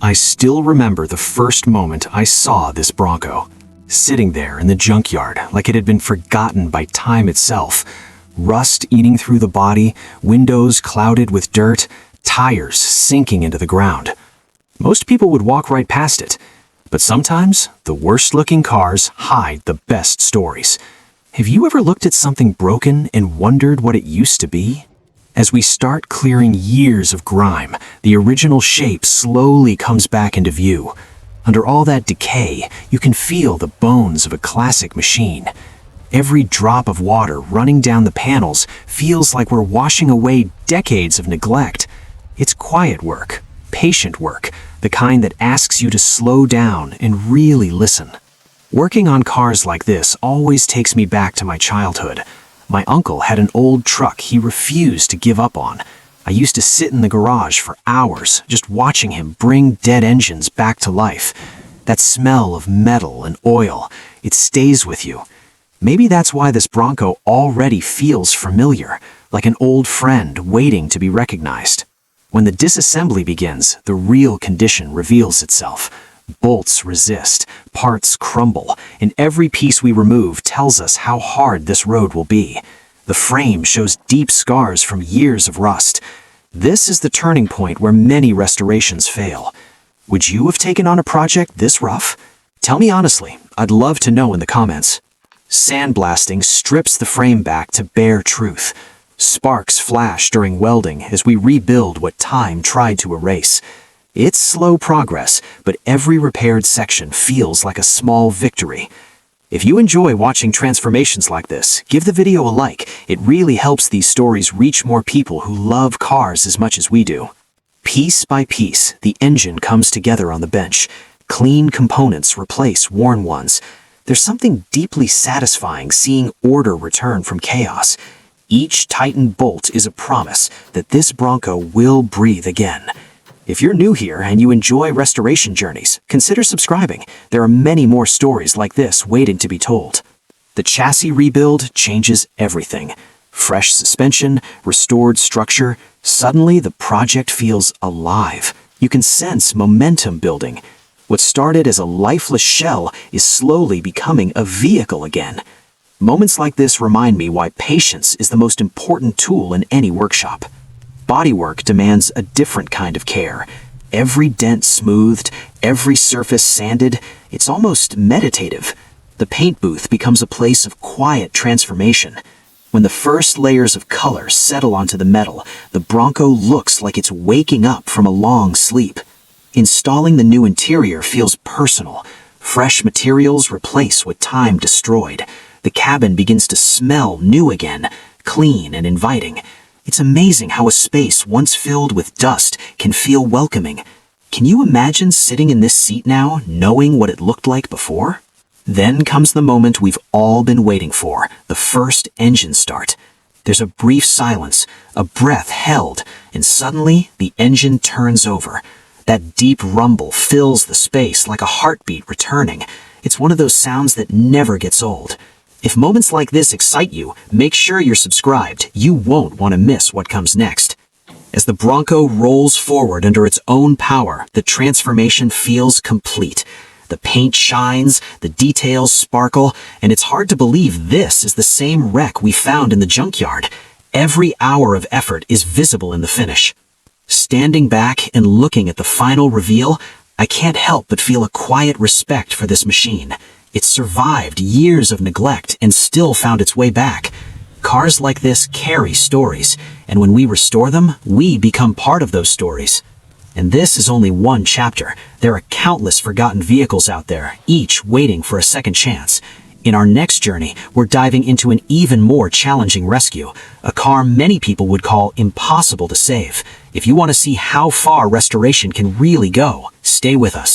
I still remember the first moment I saw this Bronco, sitting there in the junkyard like it had been forgotten by time itself. Rust eating through the body, windows clouded with dirt, tires sinking into the ground. Most people would walk right past it, but sometimes the worst-looking cars hide the best stories. Have you ever looked at something broken and wondered what it used to be? As we start clearing years of grime, the original shape slowly comes back into view. Under all that decay, you can feel the bones of a classic machine. Every drop of water running down the panels feels like we're washing away decades of neglect. It's quiet work, patient work, the kind that asks you to slow down and really listen. Working on cars like this always takes me back to my childhood. My uncle had an old truck he refused to give up on. I used to sit in the garage for hours just watching him bring dead engines back to life. That smell of metal and oil, it stays with you. Maybe that's why this Bronco already feels familiar, like an old friend waiting to be recognized. When the disassembly begins, the real condition reveals itself. Bolts resist, parts crumble, and every piece we remove tells us how hard this road will be. The frame shows deep scars from years of rust. This is the turning point where many restorations fail. Would you have taken on a project this rough? Tell me honestly, I'd love to know in the comments. Sandblasting strips the frame back to bare truth. Sparks flash during welding as we rebuild what time tried to erase. It's slow progress, but every repaired section feels like a small victory. If you enjoy watching transformations like this, give the video a like. It really helps these stories reach more people who love cars as much as we do. Piece by piece, the engine comes together on the bench. Clean components replace worn ones. There's something deeply satisfying seeing order return from chaos. Each tightened bolt is a promise that this Bronco will breathe again. If you're new here and you enjoy restoration journeys, consider subscribing. There are many more stories like this waiting to be told. The chassis rebuild changes everything. Fresh suspension, restored structure. Suddenly, the project feels alive. You can sense momentum building. What started as a lifeless shell is slowly becoming a vehicle again. Moments like this remind me why patience is the most important tool in any workshop. Bodywork demands a different kind of care. Every dent smoothed, every surface sanded, it's almost meditative. The paint booth becomes a place of quiet transformation. When the first layers of color settle onto the metal, the Bronco looks like it's waking up from a long sleep. Installing the new interior feels personal. Fresh materials replace what time destroyed. The cabin begins to smell new again, clean and inviting. It's amazing how a space once filled with dust can feel welcoming. Can you imagine sitting in this seat now, knowing what it looked like before? Then comes the moment we've all been waiting for, the first engine start. There's a brief silence, a breath held, and suddenly the engine turns over. That deep rumble fills the space like a heartbeat returning. It's one of those sounds that never gets old. If moments like this excite you, make sure you're subscribed. You won't want to miss what comes next. As the Bronco rolls forward under its own power, the transformation feels complete. The paint shines, the details sparkle, and it's hard to believe this is the same wreck we found in the junkyard. Every hour of effort is visible in the finish. Standing back and looking at the final reveal, I can't help but feel a quiet respect for this machine. It survived years of neglect and still found its way back. Cars like this carry stories, and when we restore them, we become part of those stories. And this is only one chapter. There are countless forgotten vehicles out there, each waiting for a second chance. In our next journey, we're diving into an even more challenging rescue, a car many people would call impossible to save. If you want to see how far restoration can really go, stay with us.